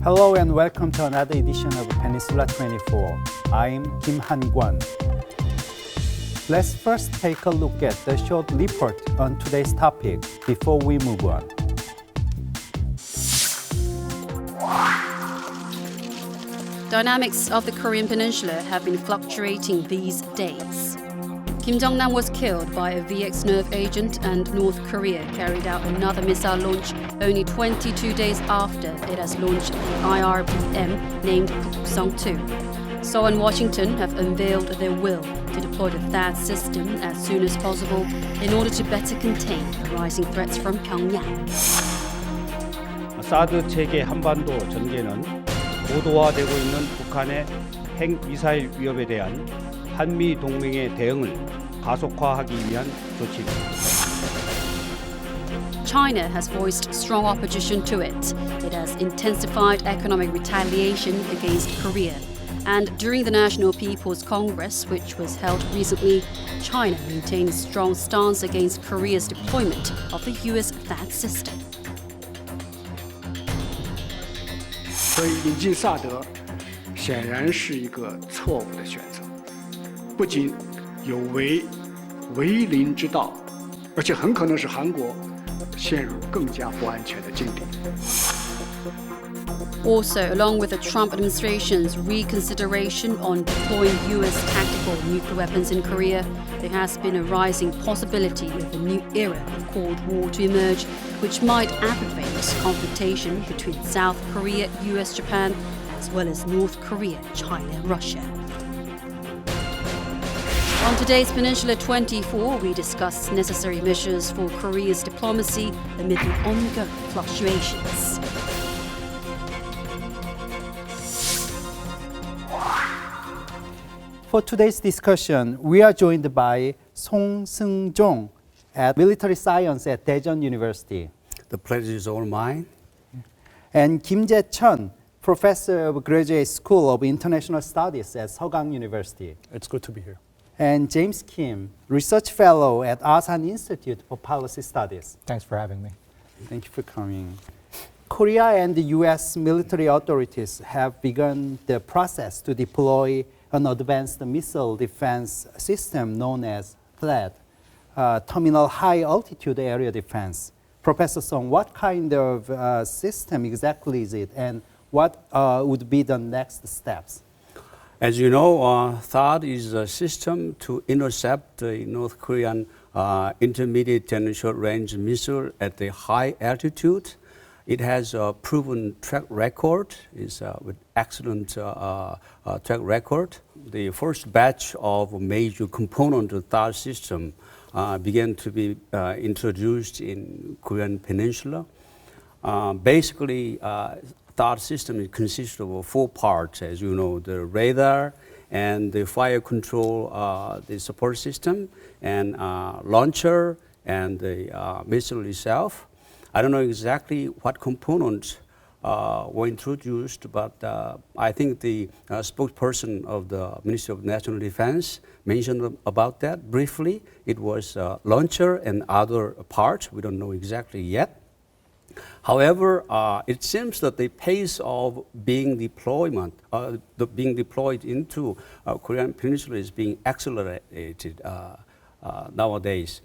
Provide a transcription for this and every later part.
Hello and welcome to another edition of Peninsula 24. I'm Kim Han-kwon. Let's first take a look at the short report on today's topic before we move on. Dynamics of the Korean Peninsula have been fluctuating these days. Kim Jong-nam was killed by a VX nerve agent, and North Korea carried out another missile launch only 22 days after it has launched the IRBM named Song-2. Seoul and Washington have unveiled their will to deploy the THAAD system as soon as possible in order to better contain the rising threats from Pyongyang. 사드 체계 한반도 전개는 고도화되고 있는 북한의 핵미사일 위협에 대한 한미 동맹의 대응을 가속화하기 위한 조치입니다. China has voiced strong opposition to it. It has intensified economic retaliation against Korea. And during the National People's Congress, which was held recently, China maintained a strong stance against Korea's deployment of the US THAAD system. 所以引进萨德显然是一个错误的选择，不仅有违邻之道，而且很可能使韩国陷入更加不安全的境地。 Also, along with the Trump administration's reconsideration on deploying US tactical nuclear weapons in Korea, there has been a rising possibility of a new era of Cold War to emerge, which might aggravate confrontation between South Korea, US, Japan, as well as North Korea, China, Russia. On today's Peninsula 24, we discuss necessary measures for Korea's diplomacy amid the ongoing fluctuations. For today's discussion, we are joined by Song Seong-jong at Military Science at Daejeon University, The pleasure is all mine. and Kim Jae-chun, Professor of Graduate School of International Studies at Sogang University, It's good to be here. and James Kim, Research Fellow at Asan Institute for Policy Studies. Thanks for having me. Thank you for coming. Korea and the U.S. military authorities have begun the process to deploy an advanced missile defense system known as THAAD, Terminal High Altitude Area Defense. Professor Song, what kind of system exactly is it, and what would be the next steps? As you know, THAAD is a system to intercept the North Korean intermediate and short-range missile at a high altitude. It has a proven track record, with excellent track record. The first batch of major component of THAAD system began to be introduced in Korean Peninsula. Basically, THAAD system consists of 4 parts, as you know: the radar and the fire control, the support system, and launcher and the missile itself. I don't know exactly what components were introduced, but I think the spokesperson of the Ministry of National Defense mentioned about that briefly. It was launcher and other parts. We don't know exactly yet. However, it seems that the pace of being deployed into Korean Peninsula is being accelerated nowadays.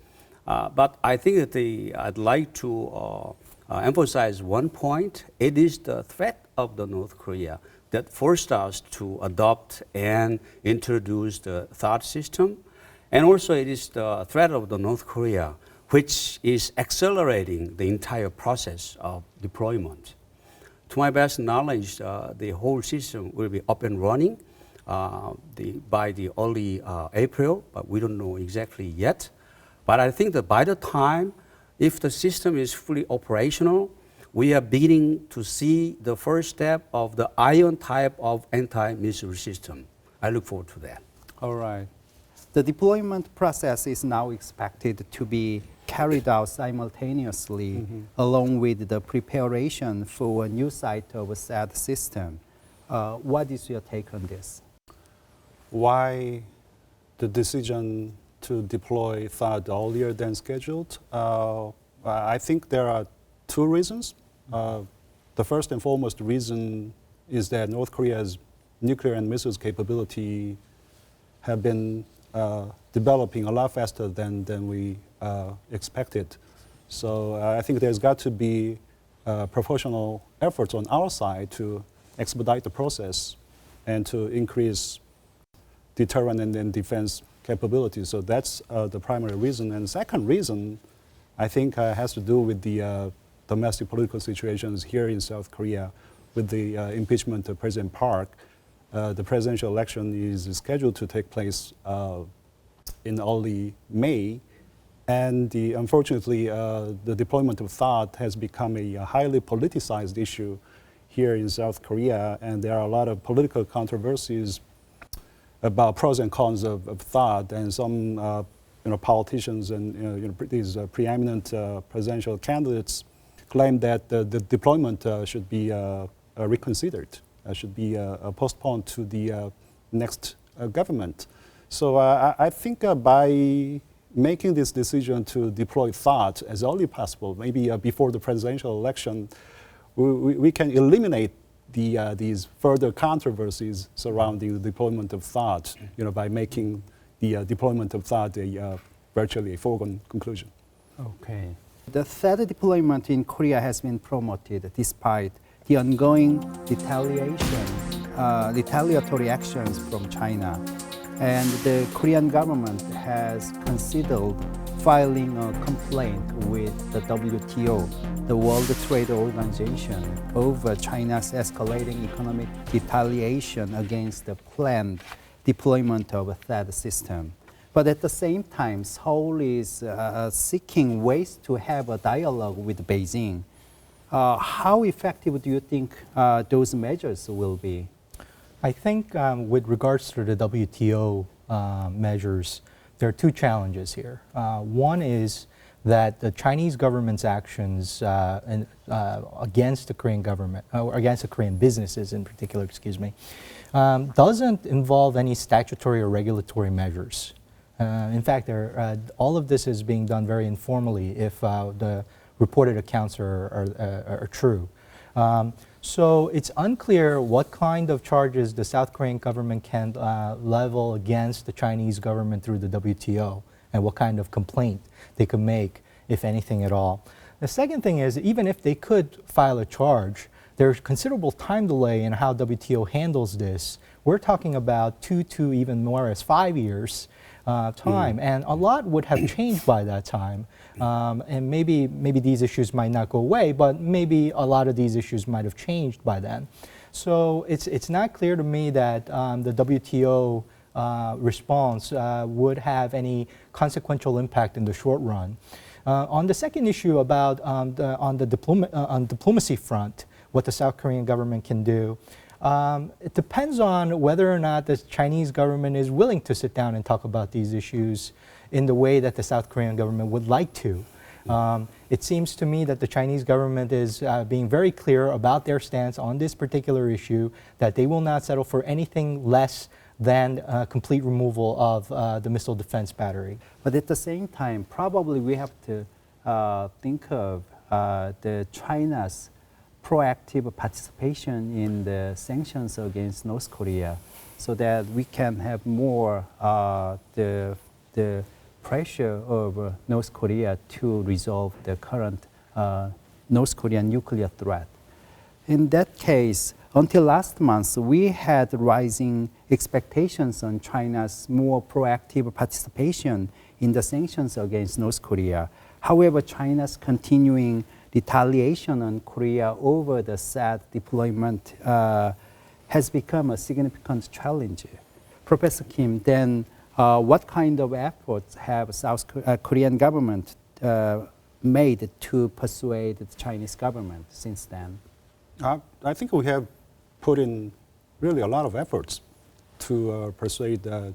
But I think that I'd like to emphasize one point. It is the threat of the North Korea that forced us to adopt and introduce the THAAD system. And also it is the threat of the North Korea which is accelerating the entire process of deployment. To my best knowledge, the whole system will be up and running by the early April, but we don't know exactly yet. But I think that by the time, if the system is fully operational, we are beginning to see the first step of the ion type of anti-missile system. I look forward to that. All right. The deployment process is now expected to be carried out simultaneously along with the preparation for a new site of a THAAD system. What is your take on this? Why the decision to deploy THAAD earlier than scheduled? I think there are 2 reasons. the first and foremost reason is that North Korea's nuclear and missiles capability have been developing a lot faster than we expected. So I think there's got to be proportional efforts on our side to expedite the process and to increase deterrent and defense capabilities. So that's the primary reason. And the second reason, I think, has to do with the domestic political situations here in South Korea with the impeachment of President Park. The presidential election is scheduled to take place in early May. And unfortunately, the deployment of THAAD has become a highly politicized issue here in South Korea. And there are a lot of political controversies about pros and cons of THAAD. And some politicians and these preeminent presidential candidates claim that the deployment should be reconsidered, should be postponed to the next government. So I think by making this decision to deploy THAAD as early as possible, maybe before the presidential election, we can eliminate these further controversies surrounding the deployment of THAAD, by making the deployment of THAAD virtually a foregone conclusion. Okay. The THAAD deployment in Korea has been promoted despite the ongoing retaliatory actions from China. And the Korean government has considered filing a complaint with the WTO, the World Trade Organization, over China's escalating economic retaliation against the planned deployment of a THAAD system. But at the same time, Seoul is seeking ways to have a dialogue with Beijing. How effective do you think those measures will be? I think with regards to the WTO measures, there are two challenges here. One is that the Chinese government's actions against the Korean government, or against the Korean businesses in particular, doesn't involve any statutory or regulatory measures. In fact, all of this is being done very informally if the reported accounts are true. So it's unclear what kind of charges the South Korean government can level against the Chinese government through the WTO and what kind of complaint they could make, if anything at all. The second thing is, even if they could file a charge, there's considerable time delay in how WTO handles this. We're talking about 2 to even more as 5 years time, and a lot would have changed by that time. And maybe these issues might not go away, but maybe a lot of these issues might have changed by then. So it's not clear to me that the WTO response would have any consequential impact in the short run. On the second issue about on diplomacy front, what the South Korean government can do, it depends on whether or not the Chinese government is willing to sit down and talk about these issues in the way that the South Korean government would like to. It seems to me that the Chinese government is being very clear about their stance on this particular issue, that they will not settle for anything less than complete removal of the missile defense battery. But at the same time, probably we have to think of the China's proactive participation in the sanctions against North Korea, so that we can have more the pressure of North Korea to resolve the current North Korean nuclear threat. In that case, until last month, we had rising expectations on China's more proactive participation in the sanctions against North Korea. However, China's continuing retaliation on Korea over the THAAD deployment has become a significant challenge. Professor Kim, then what kind of efforts have South Korean government made to persuade the Chinese government since then? I think we have put in really a lot of efforts to persuade the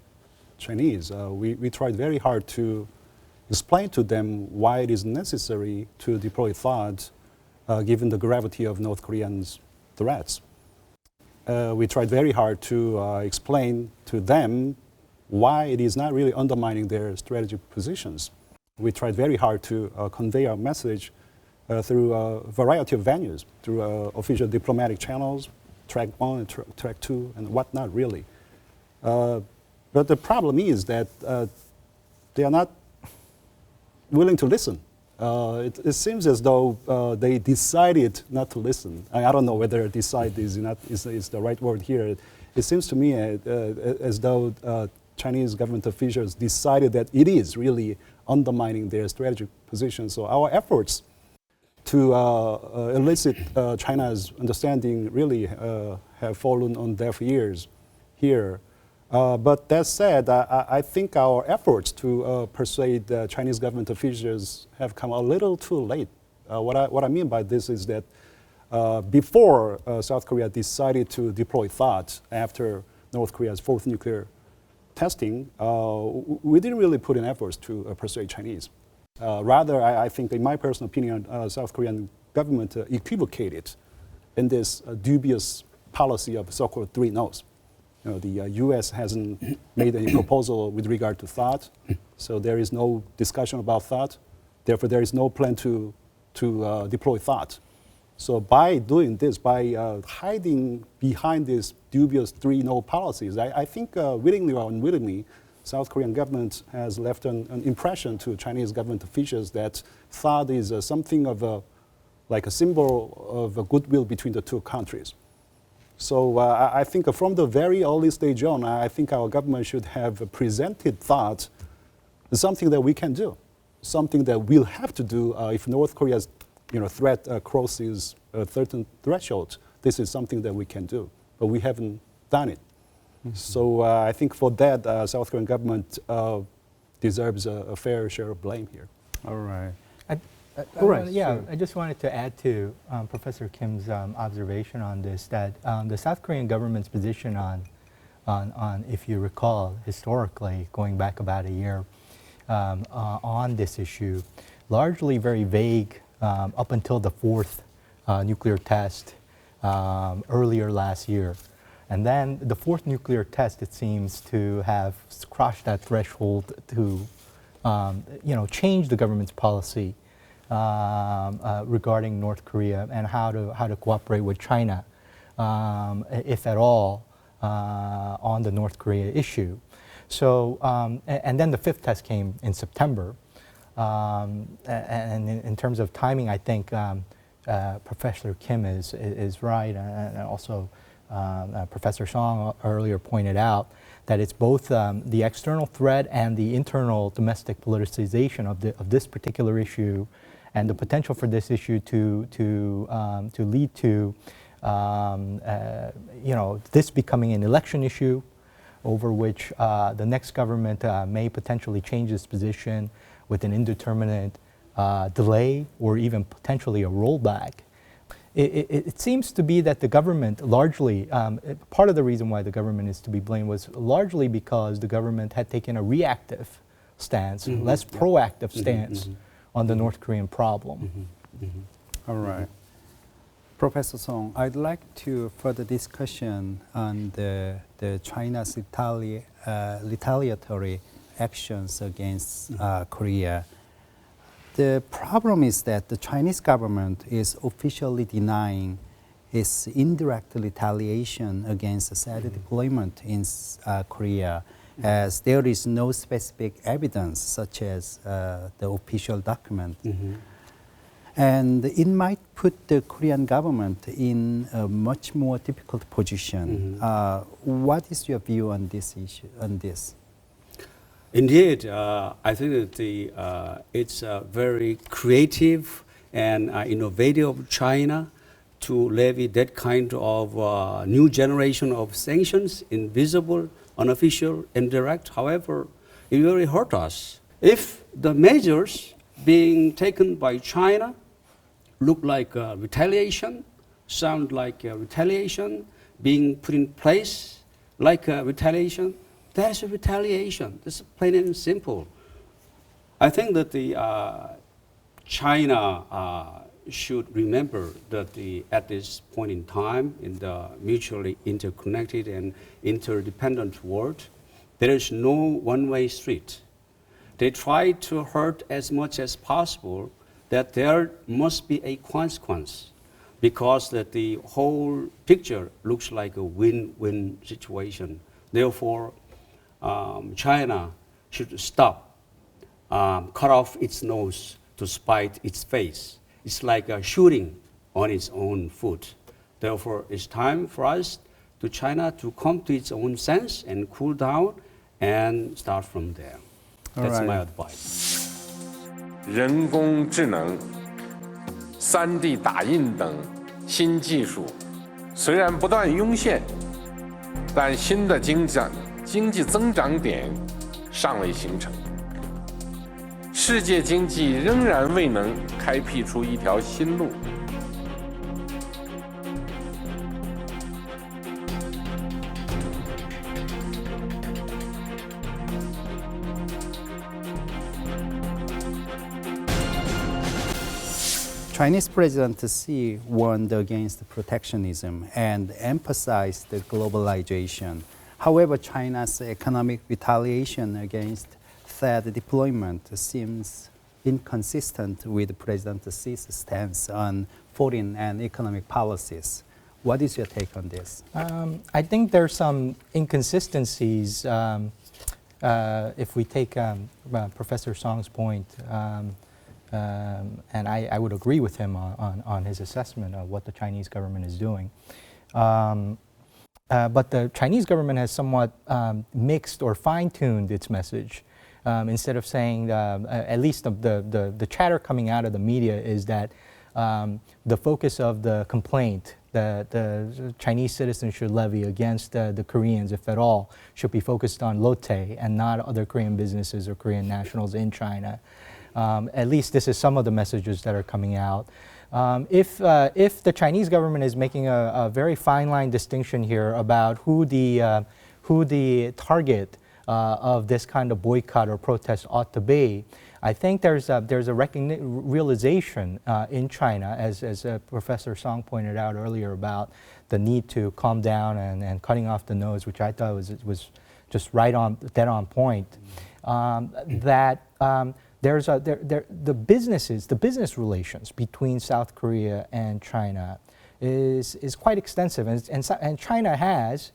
Chinese. We tried very hard to explain to them why it is necessary to deploy THAAD given the gravity of North Koreans' threats. We tried very hard to explain to them why it is not really undermining their strategic positions. We tried very hard to convey our message through a variety of venues, through official diplomatic channels, track 1 and track 2 and whatnot, really. But the problem is that they are not willing to listen. It seems as though they decided not to listen. I don't know whether decide is the right word here. It seems to me as though Chinese government officials decided that it is really undermining their strategic position. So our efforts to elicit China's understanding really have fallen on deaf ears here. But that said, I think our efforts to persuade Chinese government officials have come a little too late. What I mean by this is that before South Korea decided to deploy THAAD after North Korea's 4th nuclear testing, we didn't really put in efforts to persuade Chinese. Rather, I think, in my personal opinion, South Korean government equivocated in this dubious policy of so-called 3 no's. You know, the U.S. hasn't made any proposal with regard to THAAD, so there is no discussion about THAAD. Therefore, there is no plan to deploy THAAD. So by doing this, by hiding behind these dubious 3 no policies, I think willingly or unwillingly, South Korean government has left an impression to Chinese government officials that THAAD is something of like a symbol of goodwill between the 2 countries. So I think from the very early stage on, I think our government should have presented THAAD as something that we can do, something that we'll have to do if North Korea's threat crosses a certain threshold. This is something that we can do, but we haven't done it. Mm-hmm. So I think for that, South Korean government deserves a fair share of blame here. All right. Sure. I just wanted to add to Professor Kim's observation on this, that the South Korean government's position on, if you recall, historically, going back about a year, on this issue, largely very vague up until the 4th nuclear test earlier last year. And then the 4th nuclear test, it seems to have crossed that threshold to change the government's policy regarding North Korea and how to cooperate with China, if at all, on the North Korea issue. So, and then the 5th test came in September. And in terms of timing, I think Professor Kim is right, and also Professor Song earlier pointed out that it's both the external threat and the internal domestic politicization of this particular issue, and the potential for this issue to lead to this becoming an election issue over which the next government may potentially change its position with an indeterminate delay or even potentially a rollback. It seems to be that the government largely, part of the reason why the government is to be blamed was largely because the government had taken a reactive stance, less proactive stance on the North Korean problem. All right. Professor Song, I'd like to further discussion on the China's retaliatory actions against Korea. The problem is that the Chinese government is officially denying its indirect retaliation against the THAAD deployment in Korea, as there is no specific evidence such as the official document. And it might put the Korean government in a much more difficult position. What is your view on this issue? Indeed, I think that it's very creative and innovative of China to levy that kind of new generation of sanctions, invisible, unofficial, indirect. However, it really hurt us. If the measures being taken by China look like retaliation, sound like retaliation, being put in place like retaliation, that's a retaliation. That's plain and simple. I think that China should remember that at this point in time, in the mutually interconnected and interdependent world, there is no one-way street. They try to hurt as much as possible that there must be a consequence, because that the whole picture looks like a win-win situation. Therefore, China should stop, cut off its nose to spite its face. It's like a shooting on its own foot. Therefore, it's time for us to China to come to its own sense and cool down and start from there. That's my advice. 人工智能、3D 打印等新技术虽然不断涌现，但新的经济增长点尚未形成，世界经济仍然未能开辟出一条新路。Chinese President Xi warned against protectionism and emphasized globalization. However, China's economic retaliation against THAAD deployment seems inconsistent with President Xi's stance on foreign and economic policies. What is your take on this? I think there's some inconsistencies if we take Professor Song's point. And I would agree with him on his assessment of what the Chinese government is doing. But the Chinese government has somewhat mixed or fine-tuned its message. Instead of saying, at least the chatter coming out of the media is that the focus of the complaint that the Chinese citizens should levy against the Koreans, if at all, should be focused on Lotte and not other Korean businesses or Korean nationals in China. At least this is some of the messages that are coming out. If the Chinese government is making a very fine line distinction here about who the target of this kind of boycott or protest ought to be, I think there's a realization in China, as Professor Song pointed out earlier, about the need to calm down and cutting off the nose, which I thought was just dead on point. That the business relations between South Korea and China is quite extensive, and China has,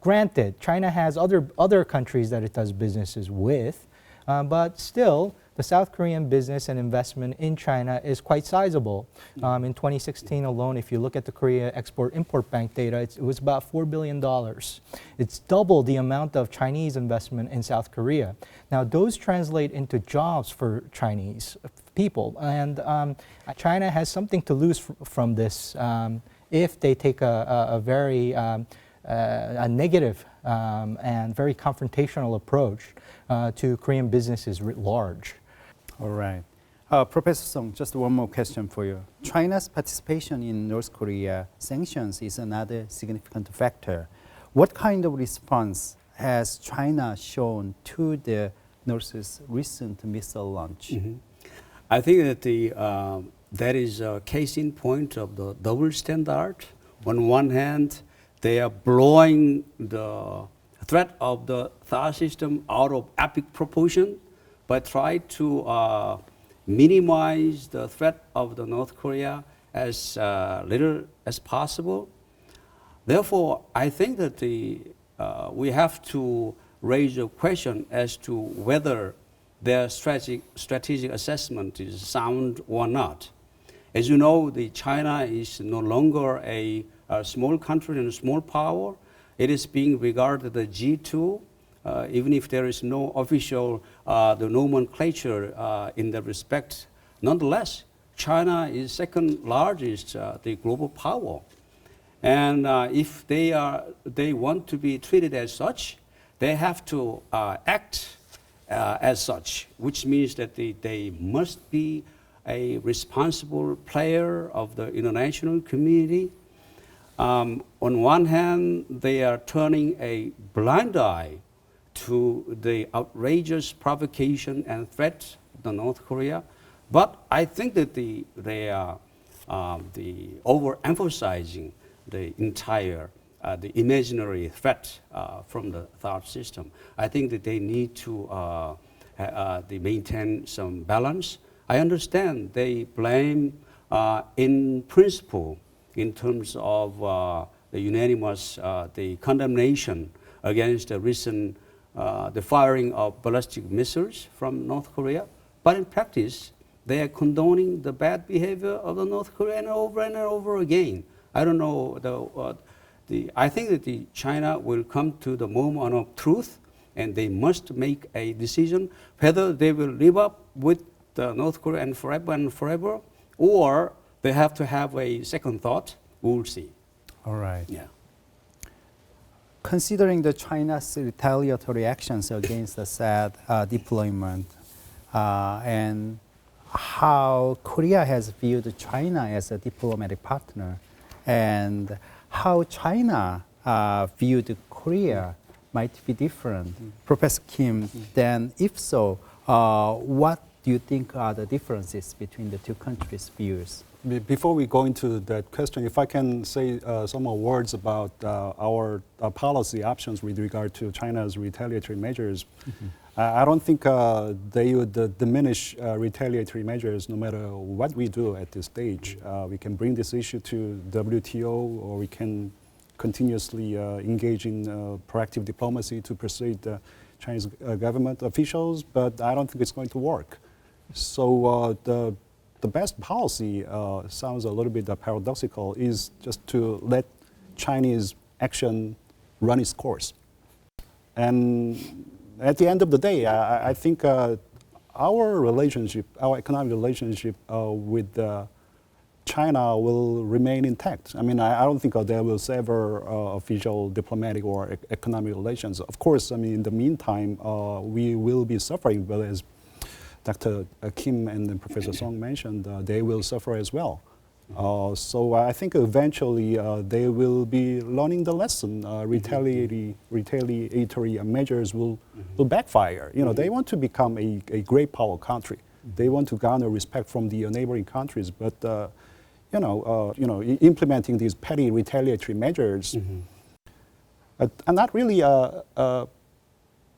granted, China has other countries that it does businesses with, but still the South Korean business and investment in China is quite sizable. In 2016 alone, if you look at the Korea Export-Import Bank data, it was about $4 billion. It's double the amount of Chinese investment in South Korea. Now, those translate into jobs for Chinese people, and China has something to lose from this if they take a very negative and very confrontational approach to Korean businesses writ large. All right. Professor Song, just one more question for you. China's participation in North Korea sanctions is another significant factor. What kind of response has China shown to the North's recent missile launch? Mm-hmm. I think that that is a case in point of the double standard. On one hand, they are blowing the threat of the THAAD system out of epic proportion, but try to minimize the threat of the North Korea as little as possible. Therefore, I think that we have to raise a question as to whether their strategic assessment is sound or not. As you know, China is no longer a small country and a small power. It is being regarded as G2, even if there is no official the nomenclature in that respect. Nonetheless, China is second largest the global power, and if they want to be treated as such, they have to act as such, which means that they must be a responsible player of the international community. On one hand, they are turning a blind eye to the outrageous provocation and threat of the North Korea, but I think that they are overemphasizing the entire the imaginary threat from the THAAD system. I think that they need to maintain some balance I understand they blame in principle in terms of the unanimous the condemnation against the recent the firing of ballistic missiles from North Korea. But in practice, they are condoning the bad behavior of the North Korea over and over again. I don't know. I think that China will come to the moment of truth, and they must make a decision whether they will live up with the North Korea and forever, or they have to have a second thought. We'll see. All right. Yeah. Considering the China's retaliatory actions against the THAAD deployment and how Korea has viewed China as a diplomatic partner and how China viewed Korea might be different. Professor Kim, then if so, what do you think are the differences between the two countries' views? Before we go into that question, if I can say some more words about our policy options with regard to China's retaliatory measures. I don't think they would diminish retaliatory measures no matter what we do at this stage. We can bring this issue to WTO, or we can continuously engage in proactive diplomacy to persuade the Chinese government officials, but I don't think it's going to work. So the best policy sounds a little bit paradoxical, is just to let Chinese action run its course. And at the end of the day, I think our relationship, our economic relationship with China will remain intact. I mean, I don't think there will sever official diplomatic or economic relations. Of course, I mean, in the meantime, we will be suffering, but as Dr. Kim and Professor Song mentioned, they will suffer as well. So I think eventually they will be learning the lesson. Retaliatory measures will backfire. You know, they want to become a great power country. They want to garner respect from the neighboring countries, but implementing these petty retaliatory measures are not really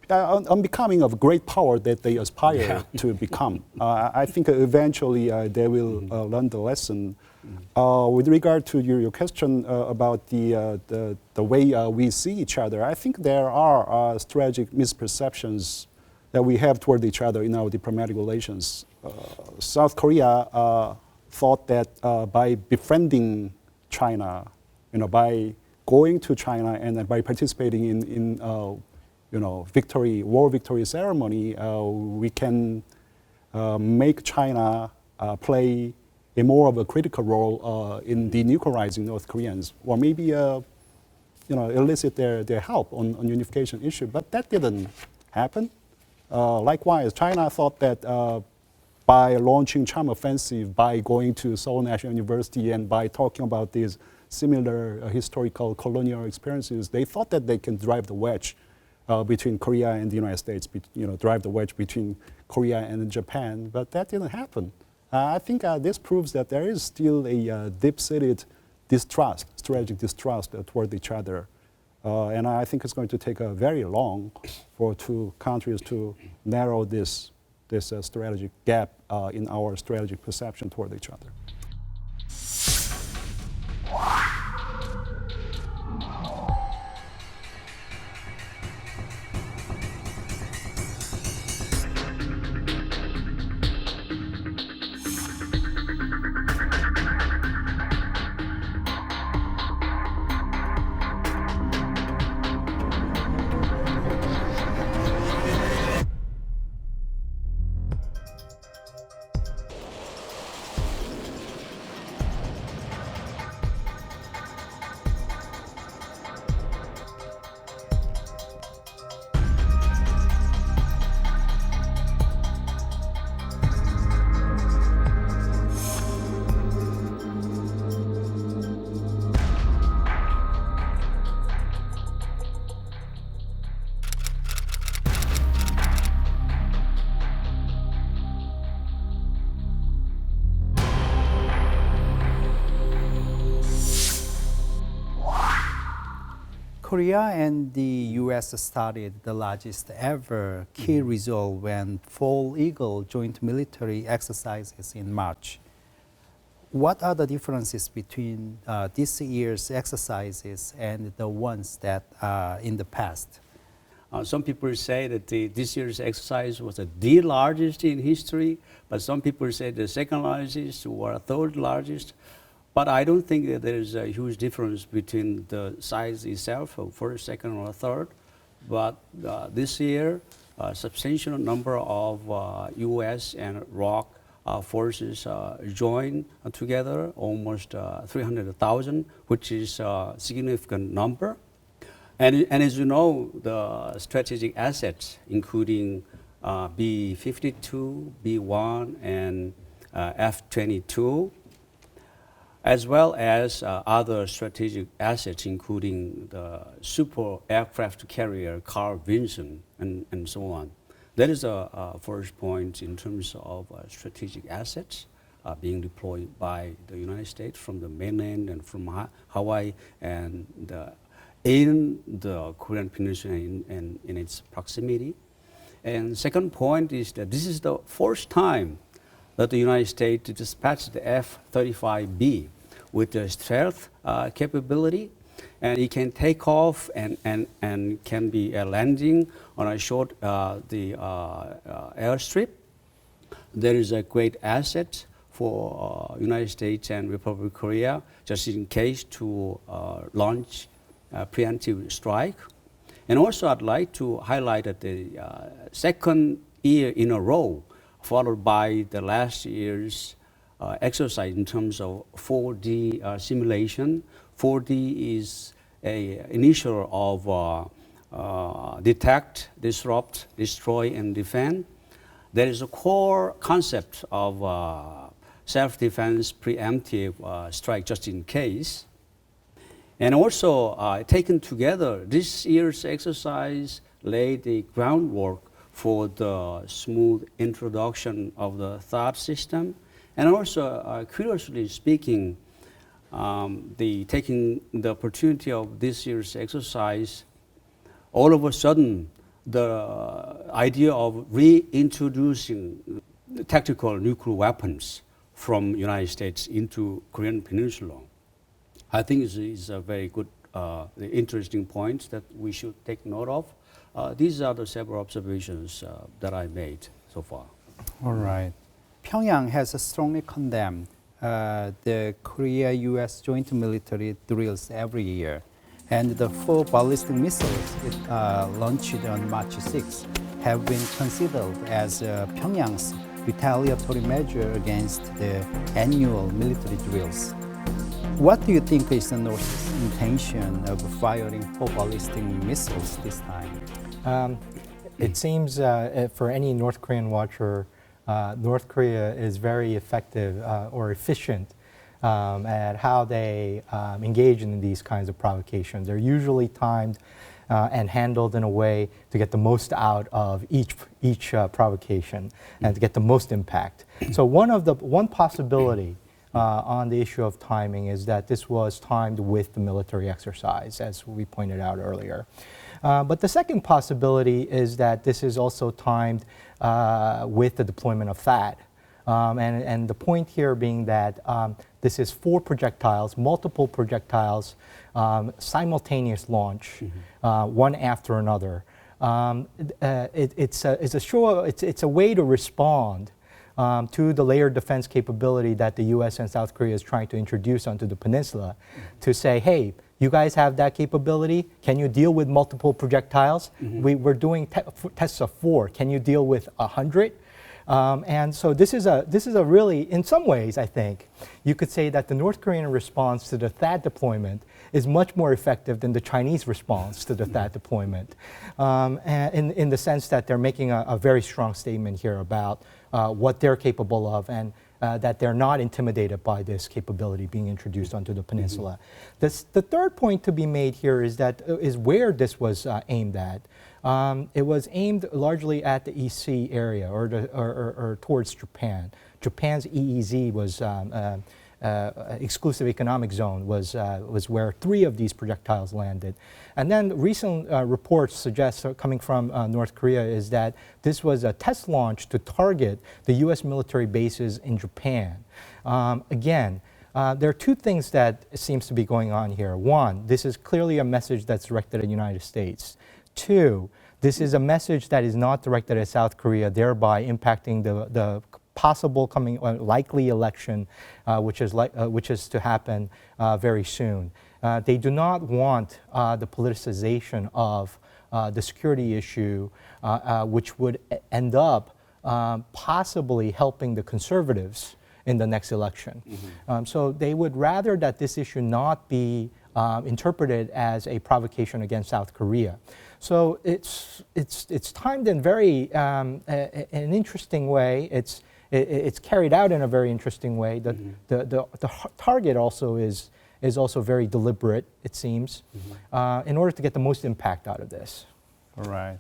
unbecoming of great power that they aspire to become. I think eventually they will learn the lesson. With regard to your question about the way we see each other, I think there are strategic misperceptions that we have toward each other in our diplomatic relations. South Korea thought that by befriending China, by going to China and by participating in war victory ceremony, we can make China play a more of a critical role in denuclearizing North Koreans, or maybe elicit their help on unification issue. But that didn't happen. Likewise, China thought that by launching charm offensive, by going to Seoul National University and by talking about these similar historical colonial experiences, they thought that they can drive the wedge between Korea and the United States, drive the wedge between Korea and Japan, but that didn't happen. I think this proves that there is still a deep-seated distrust, strategic distrust toward each other. And I think it's going to take very long for two countries to narrow this strategic gap in our strategic perception toward each other. Korea and the U.S. started the largest ever key resolve when Fall Eagle joint military exercises in March. What are the differences between this year's exercises and the ones that in the past? Some people say that this year's exercise was the largest in history, but some people say the second largest or third largest. But I don't think that there is a huge difference between the size itself, of first, second, or third. But this year, a substantial number of U.S. and ROC forces joined together, almost 300,000, which is a significant number. And as you know, the strategic assets, including B-52, B-1, and F-22, as well as other strategic assets, including the super aircraft carrier Carl Vinson and so on. That is a first point in terms of strategic assets being deployed by the United States from the mainland and from Hawaii and in the Korean Peninsula and in its proximity. And second point is that this is the first time that the United States dispatched the F-35B with the stealth capability, and it can take off and can be landing on a short airstrip. There is a great asset for United States and Republic of Korea, just in case to launch a preemptive strike. And also I'd like to highlight that the second year in a row, followed by the last year's exercise in terms of 4D simulation. 4D is an initial of detect, disrupt, destroy, and defend. There is a core concept of self-defense preemptive strike just in case. And also taken together, this year's exercise laid the groundwork for the smooth introduction of the THAAD system. And also, curiously speaking, taking the opportunity of this year's exercise, all of a sudden, the idea of reintroducing tactical nuclear weapons from United States into Korean Peninsula, I think is a very good, interesting point that we should take note of. These are the several observations that I made so far. All right. Pyongyang has strongly condemned the Korea-U.S. joint military drills every year, and the 4 ballistic missiles it launched on March 6 have been considered as Pyongyang's retaliatory measure against the annual military drills. What do you think is the North's intention of firing 4 ballistic missiles this time? It seems for any North Korean watcher, North Korea is very effective or efficient at how they engage in these kinds of provocations. They're usually timed and handled in a way to get the most out of each provocation and to get the most impact. So one possibility on the issue of timing is that this was timed with the military exercise, as we pointed out earlier. But the second possibility is that this is also timed with the deployment of THAAD. And the point here being that this is 4 projectiles, multiple projectiles, simultaneous launch, one after another. It's a way to respond to the layered defense capability that the U.S. and South Korea is trying to introduce onto the peninsula, to say, hey, you guys have that capability. Can you deal with multiple projectiles? We're doing tests of 4. Can you deal with 100? And so this is a really, in some ways, I think, you could say that the North Korean response to the THAAD deployment is much more effective than the Chinese response to the THAAD deployment, and in the sense that they're making a very strong statement here about what they're capable of, and that they're not intimidated by this capability being introduced onto the peninsula. The third point to be made here is where this was aimed at. It was aimed largely at the EC area or towards Japan. Japan's EEZ was exclusive economic zone was where 3 of these projectiles landed. And then recent reports suggest, coming from North Korea, is that this was a test launch to target the US military bases in Japan. Again, there are 2 things that seems to be going on here. 1, this is clearly a message that's directed at the United States. 2, this is a message that is not directed at South Korea, thereby impacting the possible likely election, which is to happen very soon. They do not want the politicization of the security issue, which would end up possibly helping the conservatives in the next election. So they would rather that this issue not be interpreted as a provocation against South Korea. So it's timed in very an interesting way. It's carried out in a very interesting way. The target also is also very deliberate, it seems, in order to get the most impact out of this. All right.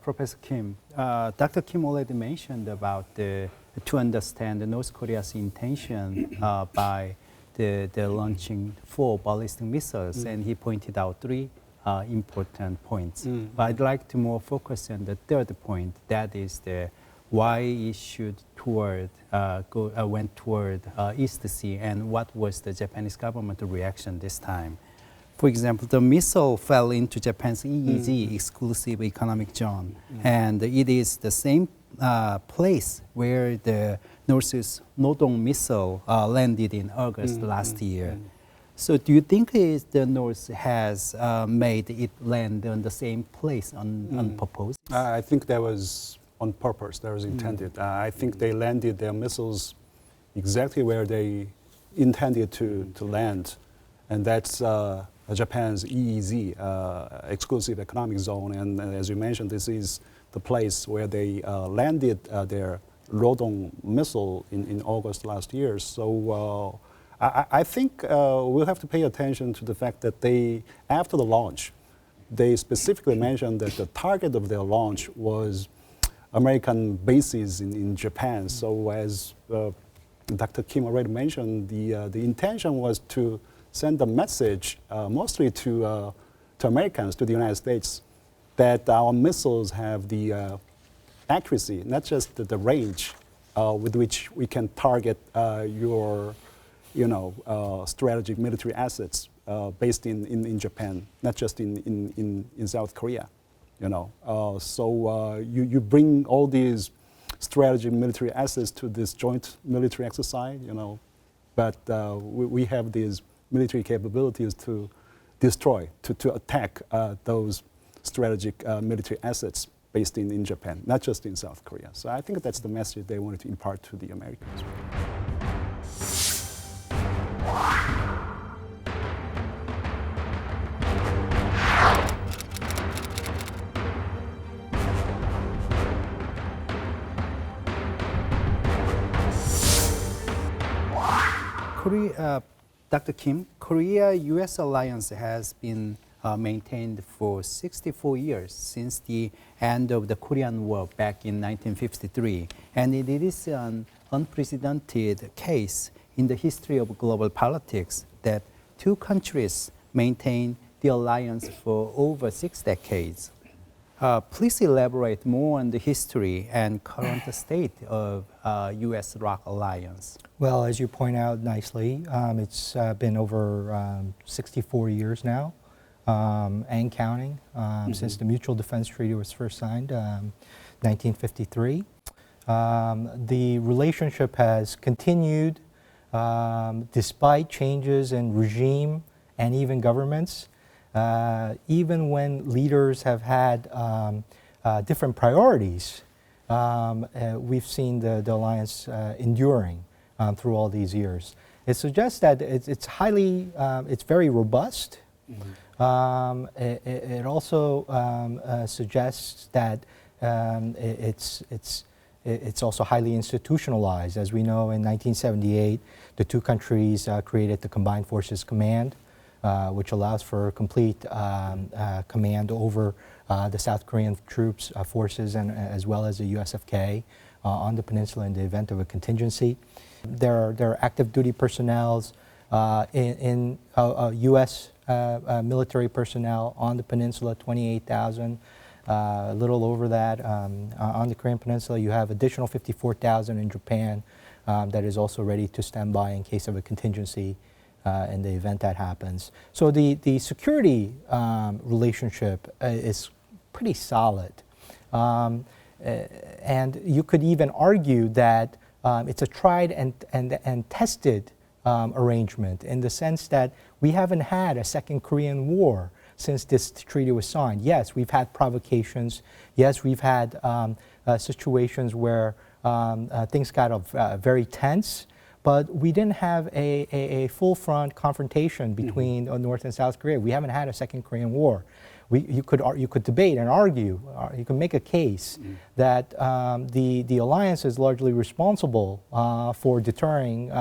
Professor Kim, Dr. Kim already mentioned about to understand the North Korea's intention by the launching 4 ballistic missiles, and he pointed out 3 important points. But I'd like to more focus on the 3rd point, that is why it should went toward East Sea, and what was the Japanese government reaction this time. For example, the missile fell into Japan's EEZ, exclusive economic zone, and it is the same place where the North's Nodong missile landed in August last year. So do you think the North has made it land on the same place on purpose? I think that was on purpose, that was intended. I think they landed their missiles exactly where they intended to land, and that's Japan's EEZ, exclusive economic zone. And as you mentioned, this is the place where they landed their Rodong missile in August last year. So I think we'll have to pay attention to the fact that after the launch, they specifically mentioned that the target of their launch was American bases in Japan. So as Dr. Kim already mentioned, the intention was to send a message mostly to Americans, to the United States, that our missiles have the accuracy, not just the range with which we can target your strategic military assets based in Japan, not just in South Korea. So you bring all these strategic military assets to this joint military exercise, but we have these military capabilities to destroy, to attack those strategic military assets based in Japan, not just in South Korea. So I think that's the message they wanted to impart to the Americans. Dr. Kim, Korea-U.S. alliance has been maintained for 64 years since the end of the Korean War back in 1953, and it is an unprecedented case in the history of global politics that 2 countries maintain the alliance for over 6 decades. Please elaborate more on the history and current state of U.S.-ROK alliance. Well, as you point out nicely, it's been over 64 years now, and counting, since the Mutual Defense Treaty was first signed, 1953. The relationship has continued despite changes in regime and even governments. Even when leaders have had different priorities, we've seen the alliance enduring through all these years. It suggests that it's very robust. It also suggests that it's also highly institutionalized. As we know, in 1978, the 2 countries created the Combined Forces Command, which allows for complete command over the South Korean troops, forces, and as well as the USFK. on the peninsula in the event of a contingency. There are active duty personnel in U.S. Military personnel on the peninsula, 28,000. A little over that. On the Korean Peninsula, you have additional 54,000 in Japan that is also ready to stand by in case of a contingency in the event that happens. So the security relationship is pretty solid. And you could even argue that it's a tried and tested arrangement in the sense that we haven't had a second Korean War since this treaty was signed. Yes, we've had provocations. Yes, we've had situations where things got very tense, but we didn't have a full-front confrontation between North and South Korea. We haven't had a second Korean War. You could debate and argue, you can make a case that the alliance is largely responsible for deterring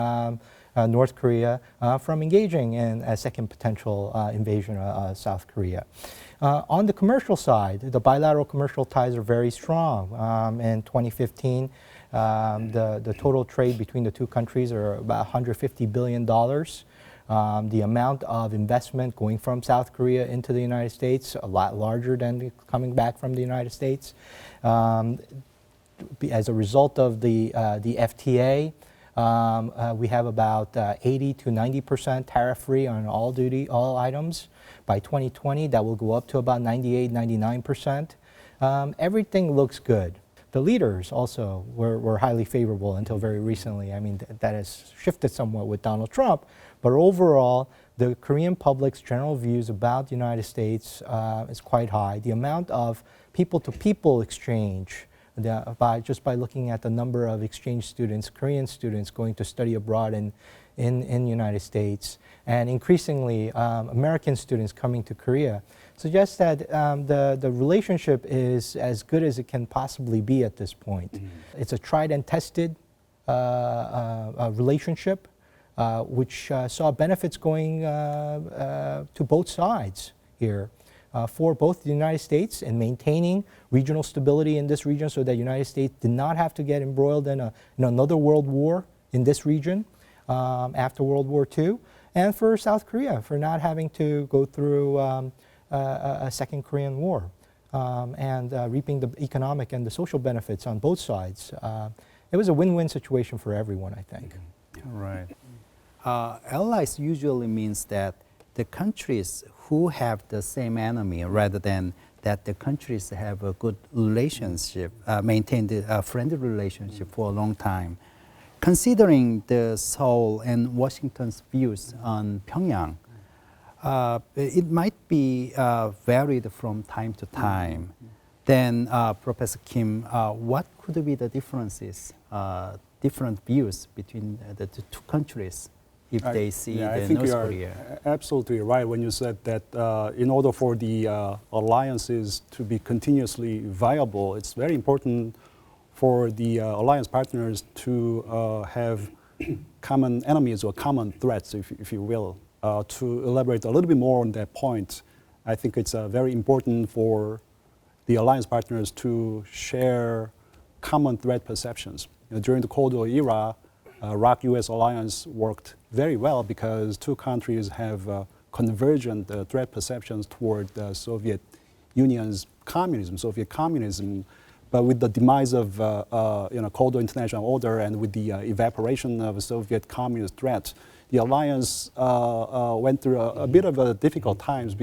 North Korea from engaging in a second potential invasion of South Korea. On the commercial side, the bilateral commercial ties are very strong. In 2015, the total trade between the two countries are about $150 billion. The amount of investment going from South Korea into the United States, a lot larger than coming back from the United States. As a result of the FTA, we have about 80 to 90% tariff-free on all items. By 2020, that will go up to about 98, 99%. Everything looks good. The leaders also were highly favorable until very recently. I mean, that has shifted somewhat with Donald Trump. But overall, the Korean public's general views about the United States is quite high. The amount of people-to-people exchange, just by looking at the number of exchange students, Korean students going to study abroad in the United States, and increasingly American students coming to Korea, suggests that the relationship is as good as it can possibly be at this point. It's a tried and tested relationship, which saw benefits going to both sides here. For both the United States in maintaining regional stability in this region so that the United States did not have to get embroiled in another world war in this region after World War II, and for South Korea for not having to go through a second Korean War and reaping the economic and the social benefits on both sides. It was a win-win situation for everyone, I think. Right. Allies usually means that the countries who have the same enemy rather than that the countries have a good relationship, maintained a friendly relationship for a long time. Considering the Seoul and Washington's views on Pyongyang, it might be varied from time to time. Then, Professor Kim, what could be the differences, different views between the two countries? If they see the North Korea. Absolutely right when you said that in order for the alliances to be continuously viable, it's very important for the alliance partners to have common enemies or common threats, if you will. To elaborate a little bit more on that point, I think it's very important for the alliance partners to share common threat perceptions. During the Cold War era, ROC-US alliance worked very well because two countries have convergent threat perceptions toward the Soviet Union's communism, Soviet communism. But with the demise of Cold War international order and with the evaporation of Soviet communist threat, the alliance went through a bit of a difficult times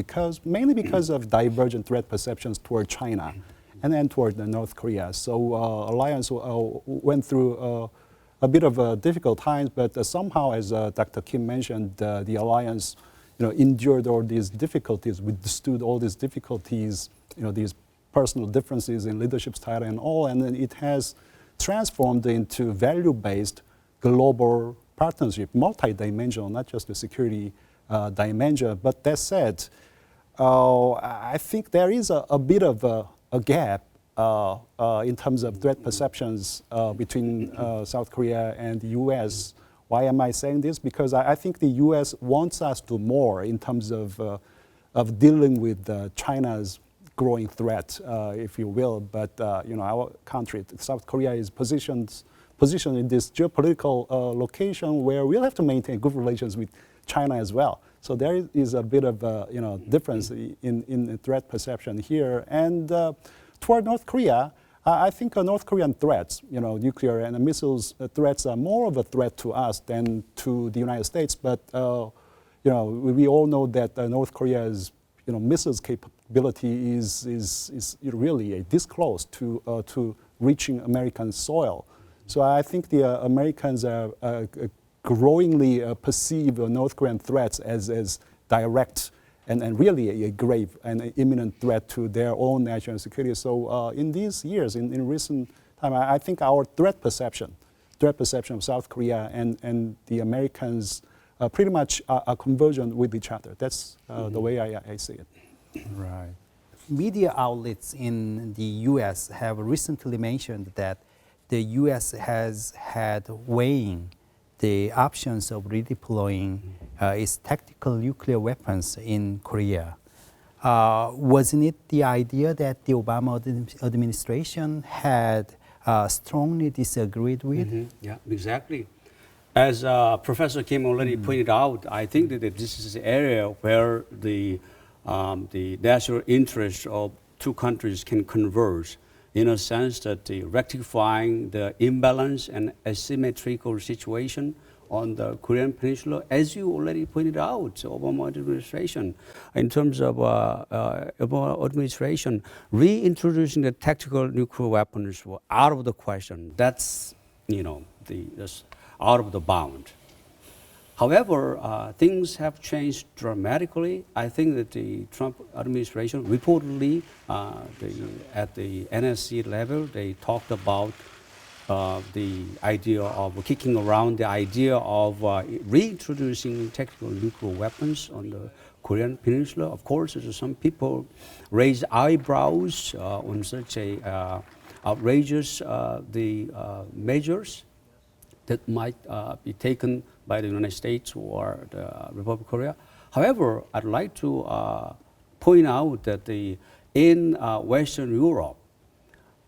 mainly because of divergent threat perceptions toward China and then toward North Korea. So alliance went through a bit of difficult times, but somehow, as Dr. Kim mentioned, the alliance, endured all these difficulties, withstood all these difficulties, these personal differences in leadership style and all, and then it has transformed into value-based global partnership, multi-dimensional, not just the security dimension. But that said, I think there is a bit of a gap in terms of threat perceptions between South Korea and the U.S. Why am I saying this? Because I think the U.S. wants us to do more in terms of dealing with China's growing threat, if you will. But our country, South Korea, is positioned in this geopolitical location where we'll have to maintain good relations with China as well. So there is a bit of difference in threat perception here. And toward North Korea, I think North Korean threats, nuclear and missiles threats are more of a threat to us than to the United States. But we all know that North Korea's missiles capability is really this close to reaching American soil. So I think the Americans are growingly perceive North Korean threats as direct and really a grave and imminent threat to their own national security. So in these years, in recent time, I think our threat perception of South Korea and the Americans pretty much are convergent with each other. That's the way I see it. Right. Media outlets in the U.S. have recently mentioned that the U.S. has had weighing the options of redeploying its tactical nuclear weapons in Korea. Wasn't it the idea that the Obama administration had strongly disagreed with? Mm-hmm. Yeah, exactly. As Professor Kim already pointed out, I think that this is an area where the national interests of two countries can converge, in a sense that rectifying the imbalance and asymmetrical situation on the Korean Peninsula, as you already pointed out, Obama administration, in terms of Obama administration, reintroducing the tactical nuclear weapons were out of the question. That's, that's out of the bound. However, things have changed dramatically. I think that the Trump administration reportedly at the NSC level, they talked about the idea of kicking around the idea of reintroducing tactical nuclear weapons on the Korean Peninsula. Of course, some people raise eyebrows on such a outrageous measures that might be taken by the United States or the Republic of Korea. However, I'd like to point out that in Western Europe,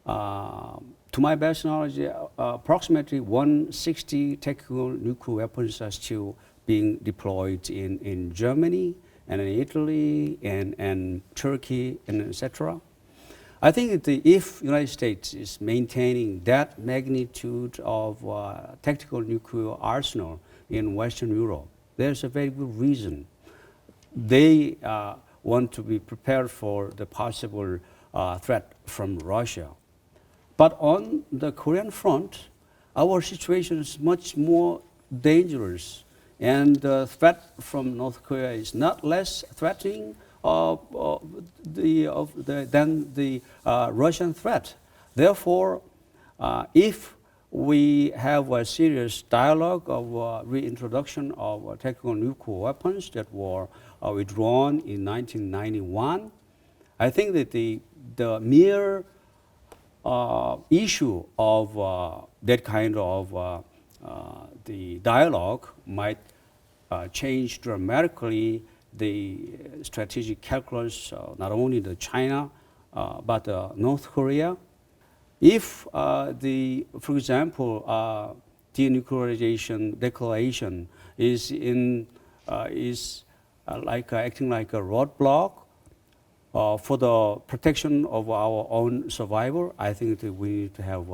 to my best knowledge, approximately 160 tactical nuclear weapons are still being deployed in Germany and in Italy and Turkey and etc. I think that if the United States is maintaining that magnitude of tactical nuclear arsenal in Western Europe, there's a very good reason. They want to be prepared for the possible threat from Russia. But on the Korean front, our situation is much more dangerous, and the threat from North Korea is not less threatening than the Russian threat. Therefore, if we have a serious dialogue of reintroduction of tactical nuclear weapons that were withdrawn in 1991, I think that the mere issue of that kind of the dialogue might change dramatically the strategic calculus, not only the China, but North Korea. If for example, denuclearization declaration is acting like a roadblock for the protection of our own survival, I think that we need to have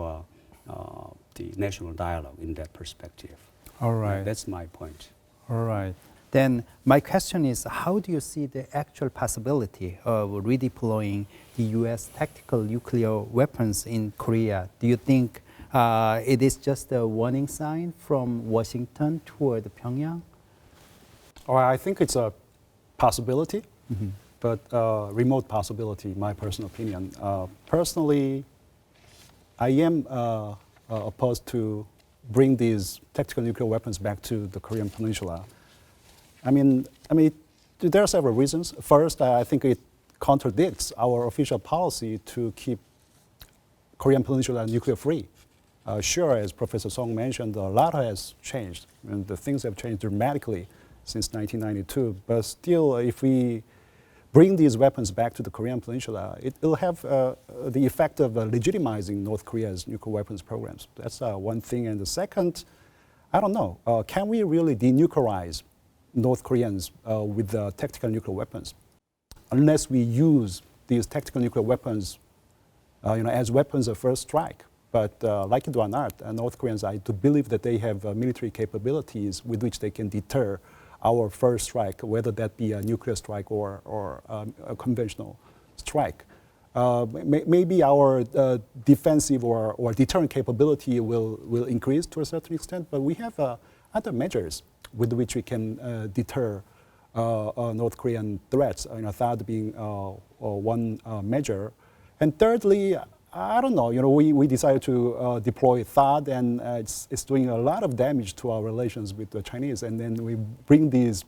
the national dialogue in that perspective. All right. That's my point. All right. Then my question is, how do you see the actual possibility of redeploying the U.S. tactical nuclear weapons in Korea? Do you think it is just a warning sign from Washington toward Pyongyang? Well, I think it's a possibility, but remote possibility, my personal opinion. Personally, I am opposed to bring these tactical nuclear weapons back to the Korean Peninsula. I mean, there are several reasons. First, I think it contradicts our official policy to keep Korean Peninsula nuclear free. Sure, as Professor Song mentioned, a lot has changed, and the things have changed dramatically since 1992. But still, if we bring these weapons back to the Korean Peninsula, it will have the effect of legitimizing North Korea's nuclear weapons programs. That's one thing. And the second, I don't know, can we really denuclearize North Koreans with tactical nuclear weapons? Unless we use these tactical nuclear weapons as weapons of first strike. But like it or not, North Koreans, I do believe that they have military capabilities with which they can deter our first strike, whether that be a nuclear strike or a conventional strike. Maybe our defensive or deterrent capability will increase to a certain extent, but we have other measures with which we can deter North Korean threats, THAAD being one measure. And thirdly, I don't know, we decided to deploy THAAD, and it's doing a lot of damage to our relations with the Chinese, and then we bring these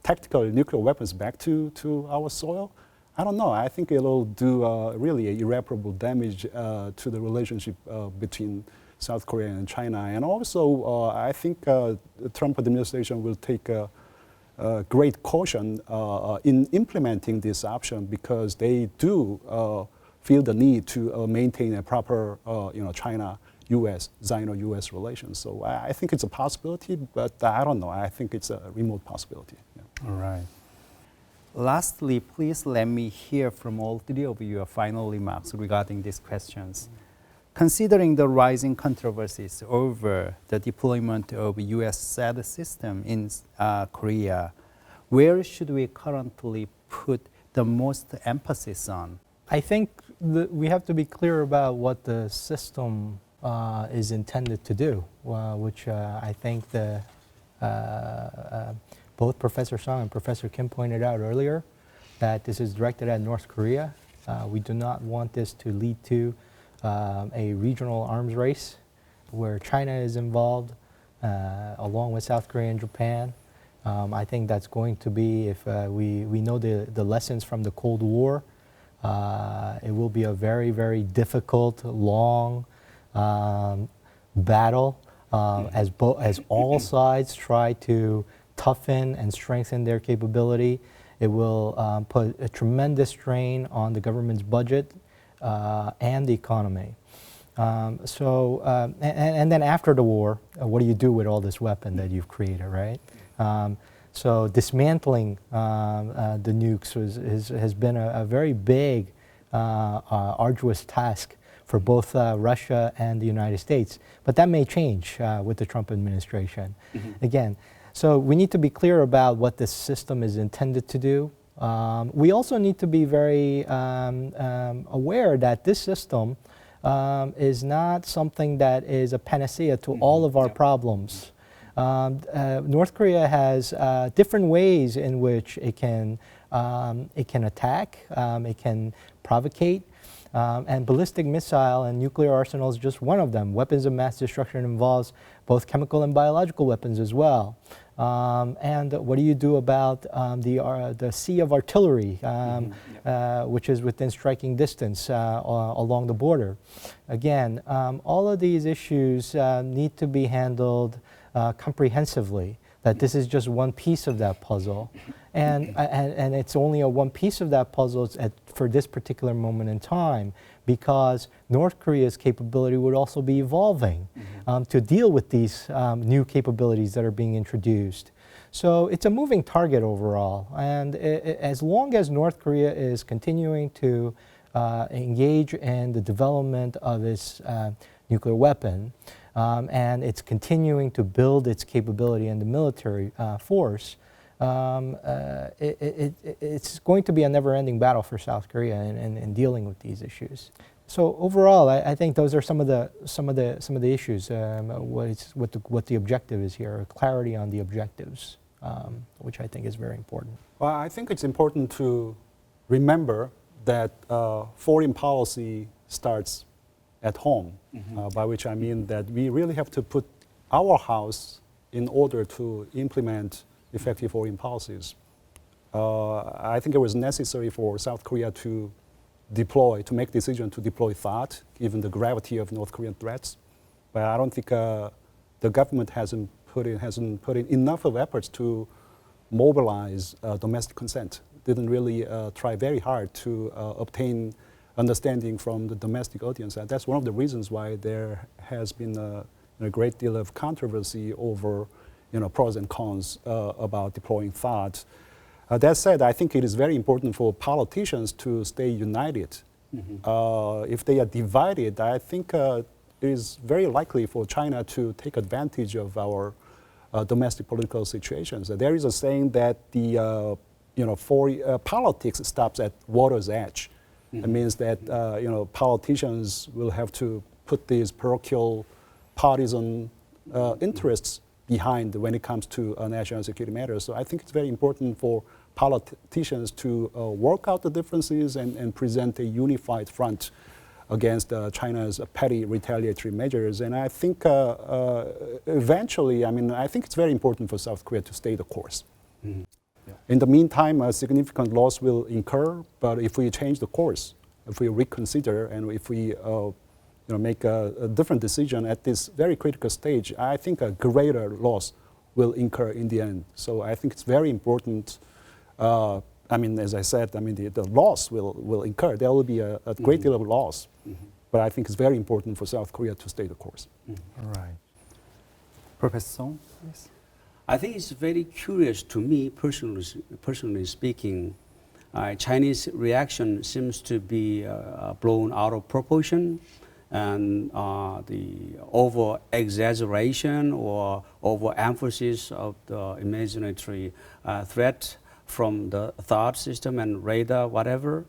tactical nuclear weapons back to our soil. I don't know, I think it'll do really irreparable damage to the relationship between South Korea and China. And also, I think the Trump administration will take great caution in implementing this option, because they do feel the need to maintain a proper, China-U.S., Sino-U.S. relations. So I think it's a possibility, but I don't know. I think it's a remote possibility. Yeah. All right. Lastly, please let me hear from all three of you your final remarks regarding these questions. Considering the rising controversies over the deployment of U.S. THAAD system in Korea, where should we currently put the most emphasis on? I think we have to be clear about what the system is intended to do, which I think both Professor Song and Professor Kim pointed out earlier, that this is directed at North Korea. We do not want this to lead to a regional arms race where China is involved, along with South Korea and Japan. I think that's going to be, if we know the lessons from the Cold War, it will be a very, very difficult, long battle as all sides try to toughen and strengthen their capability. It will put a tremendous strain on the government's budget and the economy. And then after the war, what do you do with all this weapon that you've created, right? So dismantling the nukes has been a very big, arduous task for both Russia and the United States. But that may change with the Trump administration. Again, so we need to be clear about what this system is intended to do. We also need to be very aware that this system is not something that is a panacea to all of our problems. North Korea has different ways in which it can attack, it can provocate, and ballistic missile and nuclear arsenal is just one of them. Weapons of mass destruction involves both chemical and biological weapons as well. And what do you do about the sea of artillery, which is within striking distance along the border? Again, all of these issues need to be handled comprehensively, that this is just one piece of that puzzle. And it's only a one piece of that puzzle for this particular moment in time, because North Korea's capability would also be evolving to deal with these new capabilities that are being introduced. So it's a moving target overall. And as long as North Korea is continuing to engage in the development of its nuclear weapon, and it's continuing to build its capability in the military force, it's going to be a never-ending battle for South Korea in dealing with these issues. So overall, I think those are some of the issues. What the objective is here, clarity on the objectives, which I think is very important. Well, I think it's important to remember that foreign policy starts at home, by which I mean that we really have to put our house in order to implement effective foreign policies. I think it was necessary for South Korea to make decision to deploy THAAD, given the gravity of North Korean threats. But I don't think the government hasn't put in enough of efforts to mobilize domestic consent. didn't really try very hard to obtain understanding from the domestic audience. And that's one of the reasons why there has been a great deal of controversy over pros and cons about deploying THAAD. That said, I think it is very important for politicians to stay united. If they are divided, I think it is very likely for China to take advantage of our domestic political situations. There is a saying that politics stops at water's edge. It means that politicians will have to put these parochial partisan interests behind when it comes to national security matters. So I think it's very important for politicians to work out the differences and present a unified front against China's petty retaliatory measures. And I think eventually, I think it's very important for South Korea to stay the course. In the meantime, a significant loss will incur, but if we change the course, if we reconsider, and if we make a different decision at this very critical stage, I think a greater loss will incur in the end. So I think it's very important. As I said, the loss will incur. There will be a great deal of loss, but I think it's very important for South Korea to stay the course. All right. Professor Song, please. I think it's very curious to me, personally speaking. Chinese reaction seems to be blown out of proportion, and the over-exaggeration or over-emphasis of the imaginary threat from the THAAD system and radar, whatever.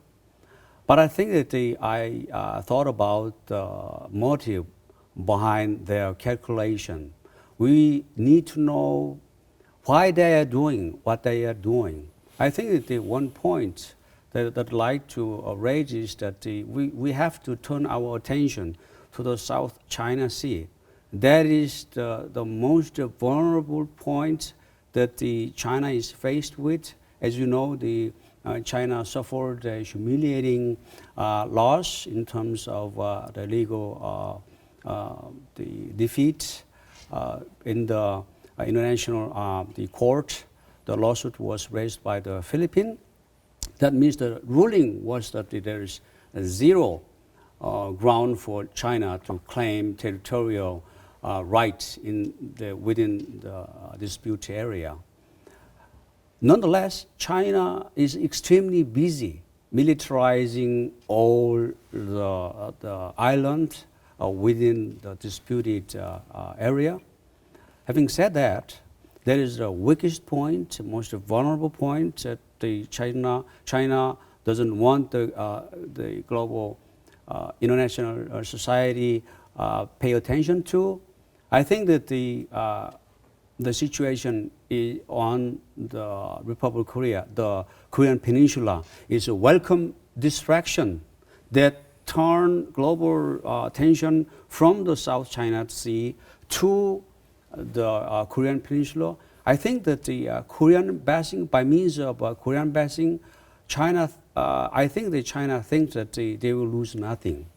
But I think that I thought about the motive behind their calculation. We need to know why they are doing what they are doing. I think that the one point that I'd like to raise is that we have to turn our attention to the South China Sea. That is the most vulnerable point that China is faced with. As you know, China suffered a humiliating loss in terms of the legal the defeat in the international the court. The lawsuit was raised by the Philippines. That means the ruling was that there is zero ground for China to claim territorial rights within the dispute area. Nonetheless, China is extremely busy militarizing all the island within the disputed area. Having said that, there is the weakest point, most vulnerable point that China doesn't want the global international society pay attention to. I think that the situation on the Republic of Korea, the Korean Peninsula, is a welcome distraction that turn global attention from the South China Sea to the Korean Peninsula. I think that the Korean basing, by means of Korean basing, China, I think that China thinks that they will lose nothing.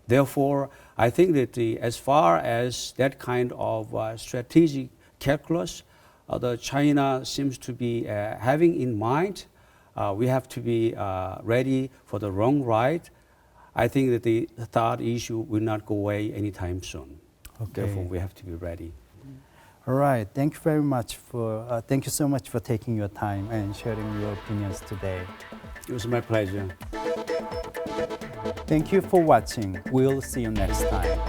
Therefore, I think that as far as that kind of strategic calculus, the China seems to be having in mind, we have to be ready for the wrong ride. I think that the THAAD issue will not go away anytime soon. Okay. Therefore, we have to be ready. All right. Thank you very much thank you so much for taking your time and sharing your opinions today. It was my pleasure. Thank you for watching. We'll see you next time.